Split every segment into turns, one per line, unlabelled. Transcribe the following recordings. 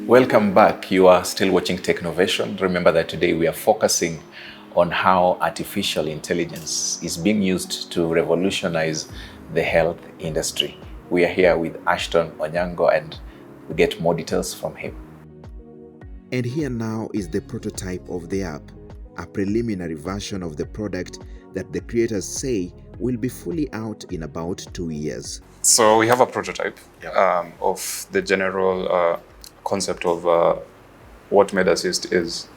Welcome back. You are still watching Technovation. Remember that today we are focusing on how artificial intelligence is being used to revolutionize the health industry. We are here with Ashton Onyango and we get more details from him.
And here now is the prototype of the app, a preliminary version of the product that the creators say will be fully out in about 2 years.
So we have a prototype of the general concept of what MedAssist is.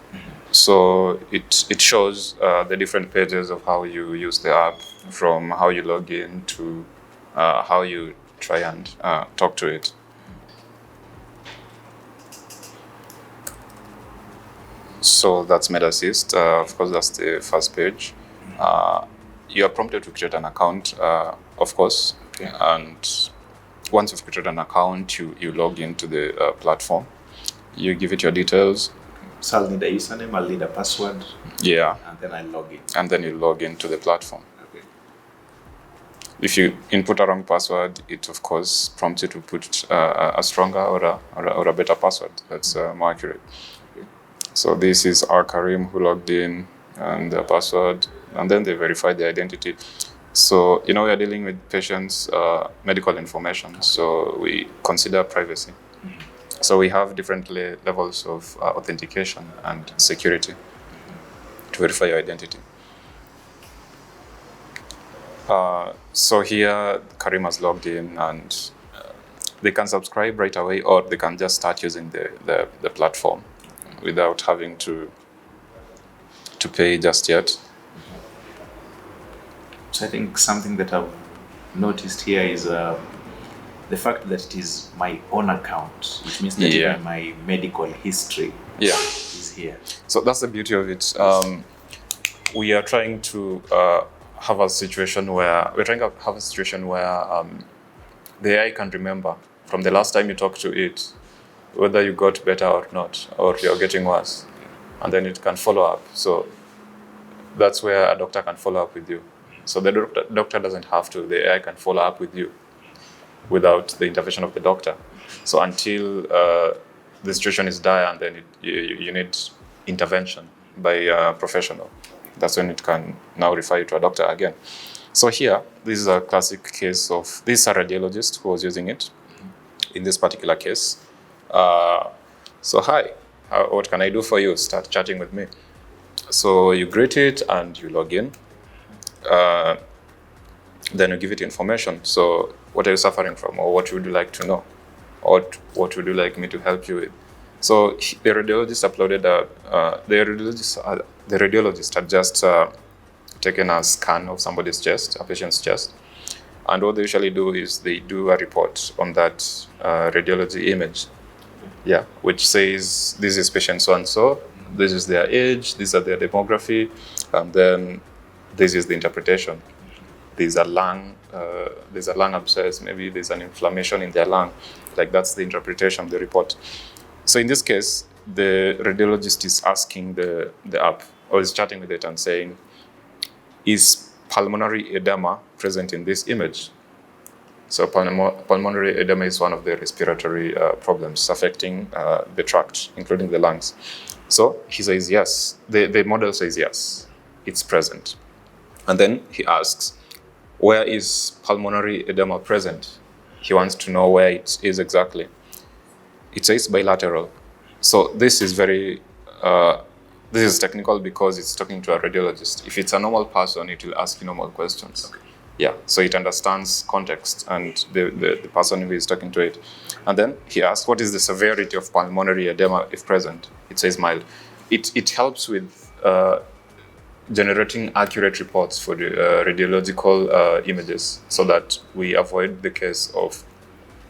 So it shows the different pages of how you use the app, from how you log in to how you try and talk to it. So that's MedAssist. Of course, that's the first page. You are prompted to create an account, of course. Okay. And once you've created an account, you log into the platform. You give it your details.
So I'll need a username, I'll need a password.
Yeah.
And then I log in.
And then you log into the platform.
Okay.
If you input a wrong password, it of course prompts you to put a stronger or a better password that's more accurate. Okay. So this is our Karim who logged in, and the password, and then they verify the identity. So, we are dealing with patients' medical information, okay. So we consider privacy. Mm-hmm. So we have different levels of authentication and security to verify your identity. So here, Karim has logged in, and they can subscribe right away, or they can just start using the platform without having to pay just yet.
So I think something that I've noticed here is the fact that it is my own account, which means that even my medical history is here.
So that's the beauty of it. We are trying to have a situation where the AI can remember from the last time you talked to it whether you got better or not, or you're getting worse, and then it can follow up. So that's where a doctor can follow up with you. So the doctor doesn't have to, the AI can follow up with you without the intervention of the doctor. So until the situation is dire, and then you need intervention by a professional, that's when it can now refer you to a doctor again. So here, this is a classic case of, this is a radiologist who was using it in this particular case. So hi, what can I do for you? Start chatting with me. So you greet it and you log in. Then you give it information. So what are you suffering from, or what would you like to know, or what would you like me to help you with? So the radiologist uploaded the radiologist had just taken a scan of somebody's chest, a patient's chest, and what they usually do is they do a report on that radiology image, which says this is patient so and so, this is their age, these are their demography, and then this is the interpretation. There's a lung abscess, maybe there's an inflammation in their lung. Like, that's the interpretation of the report. So in this case, the radiologist is asking the app, or is chatting with it and saying, is pulmonary edema present in this image? So pulmonary edema is one of the respiratory problems affecting the tract, including the lungs. So he says yes. The model says yes, it's present. And then he asks, where is pulmonary edema present? He wants to know where it is exactly. It says bilateral. So this is this is technical because it's talking to a radiologist. If it's a normal person, it will ask you normal questions. Okay. Yeah, so it understands context and the person who is talking to it. And then he asks, what is the severity of pulmonary edema if present? It says mild. It helps with generating accurate reports for the radiological images, so that we avoid the case of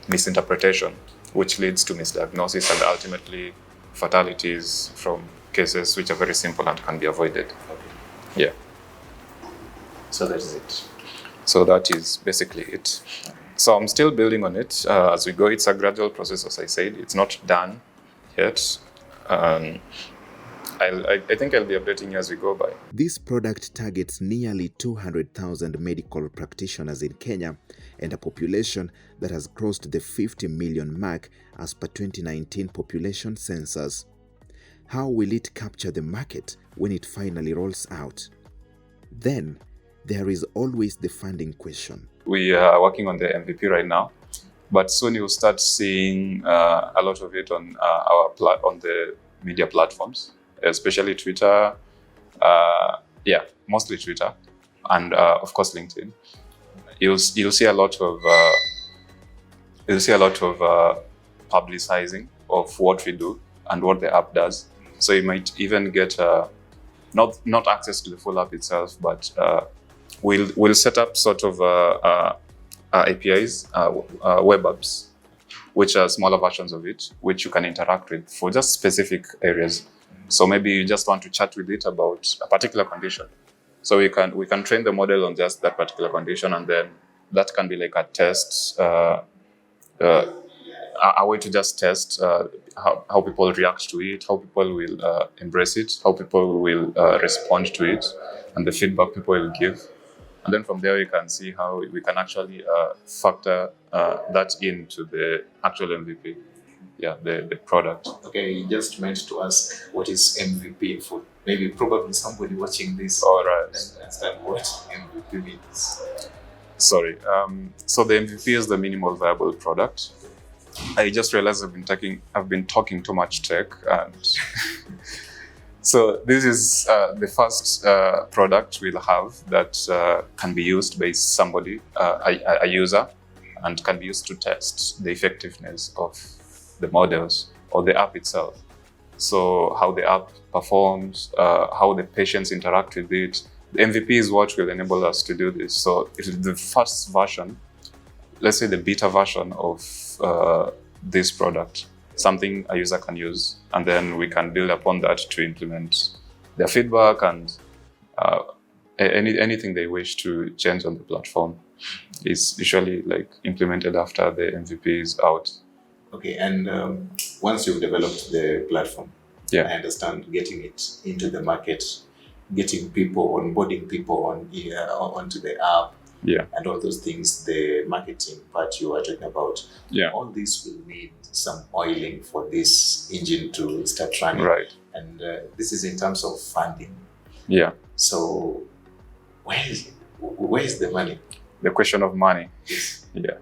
misinterpretation, which leads to misdiagnosis and ultimately fatalities from cases which are very simple and can be avoided. Okay. Yeah.
So that is it.
So that is basically it. Okay. So I'm still building on it as we go. It's a gradual process, as I said. It's not done yet. I think I'll be updating you as we go by.
This product targets nearly 200,000 medical practitioners in Kenya and a population that has crossed the 50 million mark as per 2019 population census. How will it capture the market when it finally rolls out? Then, there is always the funding question.
We are working on the MVP right now, but soon you'll start seeing a lot of it on on the media platforms, especially Twitter. Mostly Twitter, and of course LinkedIn. You'll see a lot of publicizing of what we do and what the app does. So you might even get not access to the full app itself, but we'll set up sort of APIs, web apps, which are smaller versions of it, which you can interact with for just specific areas. So maybe you just want to chat with it about a particular condition. So we can train the model on just that particular condition, and then that can be like a test, a way to just test how people react to it, how people will embrace it, how people will respond to it, and the feedback people will give. And then from there, we can see how we can actually factor that into the actual MVP, the product.
Okay, you just meant to ask what is MVP for maybe probably somebody watching this.
All right.
And understand what MVP means.
Sorry. So the MVP is the minimal viable product. I just realized I've been talking too much tech, and so this is the first product we'll have that can be used by somebody, a user, and can be used to test the effectiveness of the models or the app itself. So how the app performs, how the patients interact with it. The MVP is what will enable us to do this. So it is the first version, let's say the beta version of this product, something a user can use, and then we can build upon that to implement their feedback and anything they wish to change on the platform is usually like implemented after the MVP is out.
Okay, and once you've developed the platform, I understand getting it into the market, getting people, onboarding people onto the app, and all those things, the marketing part you are talking about, all this will need some oiling for this engine to start running.
Right.
And this is in terms of funding.
Yeah.
So where is the money?
The question of money.
Yes.
Yeah.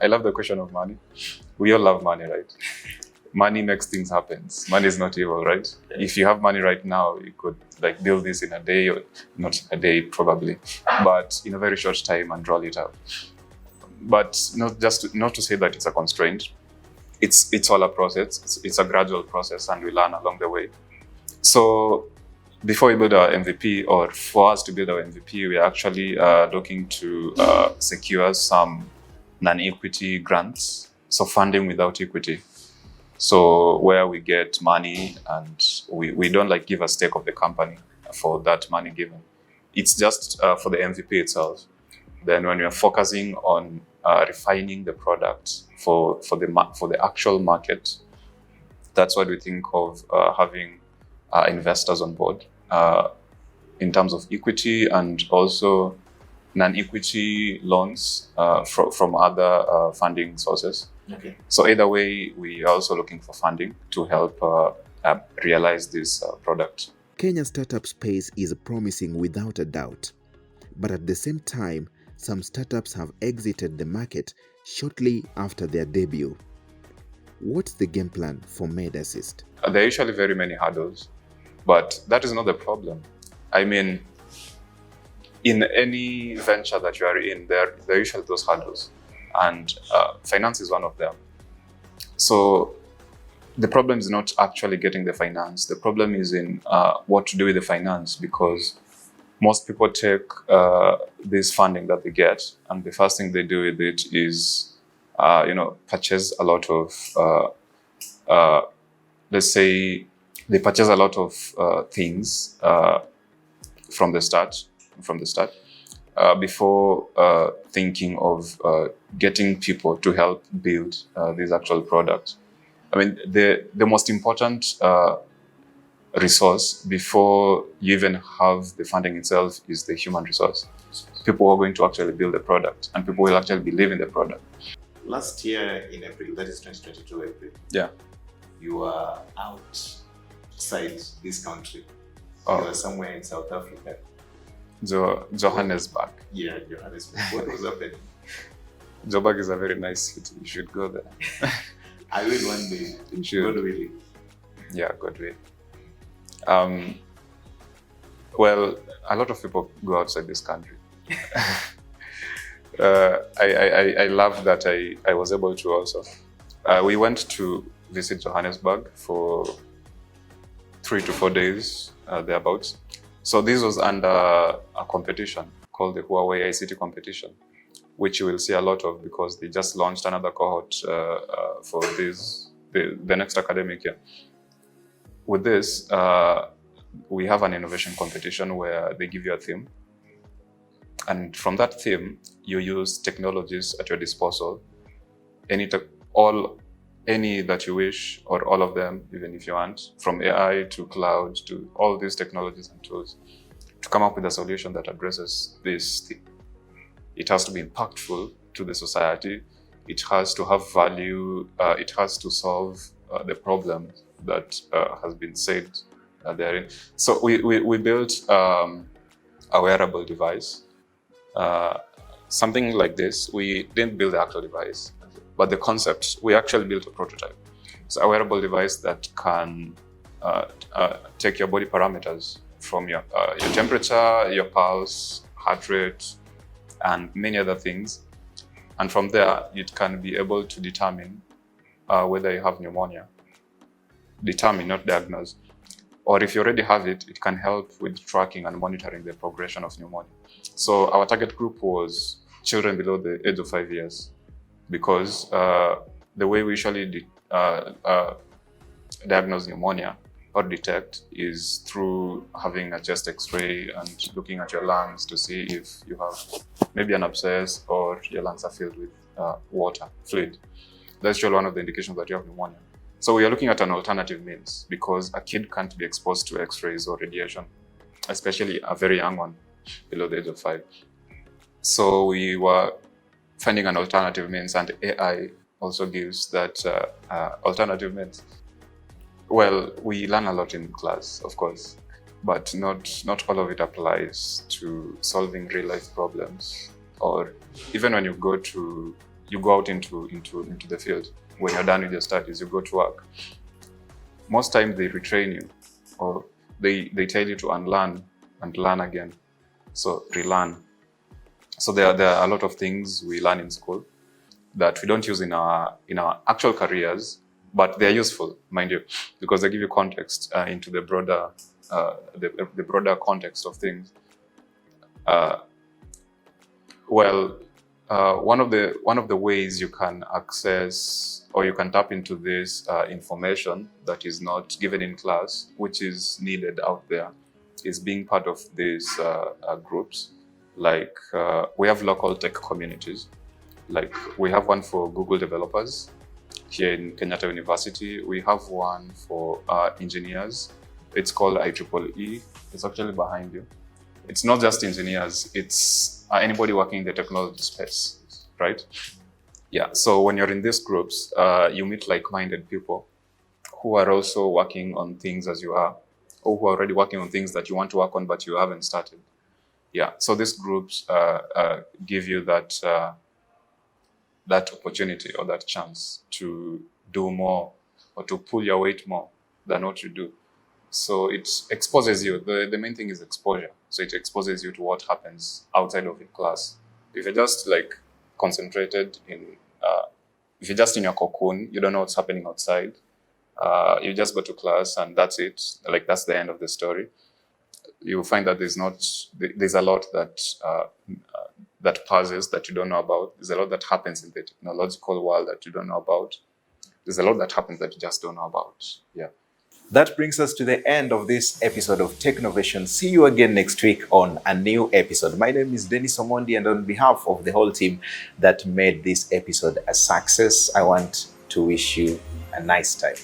I love the question of money. We all love money, right? Money makes things happen. Money is not evil, right? Yeah. If you have money right now, you could like build this in a day, or not a day probably, but in a very short time and roll it out. But not to say that it's a constraint. It's all a process. It's a gradual process, and we learn along the way. So before we build our MVP, or for us to build our MVP, we're actually looking to secure some non-equity grants, so funding without equity. So where we get money and we don't like give a stake of the company for that money given. It's just for the MVP itself. Then when we are focusing on refining the product for the actual market, that's what we think of having investors on board in terms of equity and also non-equity loans from other funding sources.
Okay.
So either way, we are also looking for funding to help realize this product.
Kenya's startup space is promising without a doubt. But at the same time, some startups have exited the market shortly after their debut. What's the game plan for MedAssist?
There are usually very many hurdles, but that is not the problem. I mean, in any venture that you are in, there are usually those hurdles, and finance is one of them. So the problem is not actually getting the finance. The problem is in what to do with the finance, because most people take this funding that they get, and the first thing they do with it is, purchase a lot of, let's say, they purchase a lot of things from the start, before thinking of getting people to help build these actual products. I mean, the most important resource before you even have the funding itself is the human resource. People are going to actually build the product, and people will actually believe in the product.
Last year in April, that is 2022 April,
Yeah.
you were outside this country.
Oh.
You were somewhere in South Africa.
Johannesburg.
Yeah, Johannesburg. What was happening?
Joburg is a very nice city. You should go there.
I will one day.
You should.
God willing.
Yeah, God willing. Well, a lot of people go outside this country. I love that I was able to also. We went to visit Johannesburg for 3 to 4 days, thereabouts. So this was under a competition called the Huawei ICT competition, which you will see a lot of because they just launched another cohort for the next academic year. With this, we have an innovation competition where they give you a theme. And from that theme, you use technologies at your disposal, any that you wish, or all of them, even if you want, from AI to cloud to all these technologies and tools, to come up with a solution that addresses this theme. It has to be impactful to the society. It has to have value. It has to solve the problem that has been said therein. So we built a wearable device. Something like this. We didn't build the actual device, but the concept, we actually built a prototype. It's a wearable device that can take your body parameters from your temperature, your pulse, heart rate, and many other things. And from there, it can be able to determine whether you have pneumonia. Determine, not diagnose. Or if you already have it, it can help with tracking and monitoring the progression of pneumonia. So our target group was children below the age of 5 years, because the way we usually diagnose pneumonia or detect is through having a chest X-ray and looking at your lungs to see if you have maybe an abscess or your lungs are filled with water, fluid. That's usually one of the indications that you have pneumonia. So we are looking at an alternative means, because a kid can't be exposed to X-rays or radiation, especially a very young one below the age of 5. So we were finding an alternative means, and AI also gives that alternative means. Well, we learn a lot in class, of course, but not all of it applies to solving real life problems, or even when you go out into the field. When you're done with your studies, you go to work. Most times they retrain you, or they tell you to unlearn and learn again. So relearn. So there are a lot of things we learn in school that we don't use in our actual careers, but they're useful, mind you, because they give you context into the broader the broader context of things. One of the ways you can access or you can tap into this information that is not given in class, which is needed out there, is being part of these groups. Like we have local tech communities. Like we have one for Google developers here in Kenyatta University. We have one for engineers. It's called IEEE. It's actually behind you. It's not just engineers, it's anybody working in the technology space, right? Yeah, so when you're in these groups, you meet like-minded people who are also working on things as you are, or who are already working on things that you want to work on but you haven't started. Yeah, so these groups give you that opportunity or that chance to do more or to pull your weight more than what you do. So it exposes you. The main thing is exposure. So it exposes you to what happens outside of your class. If you're just like concentrated if you're just in your cocoon, you don't know what's happening outside. You just go to class and that's it. Like that's the end of the story. You find that there's a lot that passes that you don't know about. There's a lot that happens in the technological world that you don't know about. There's a lot that happens that you just don't know about. Yeah.
That brings us to the end of this episode of Technovation. See you again next week on a new episode. My name is Dennis Omondi, and on behalf of the whole team that made this episode a success, I want to wish you a nice time.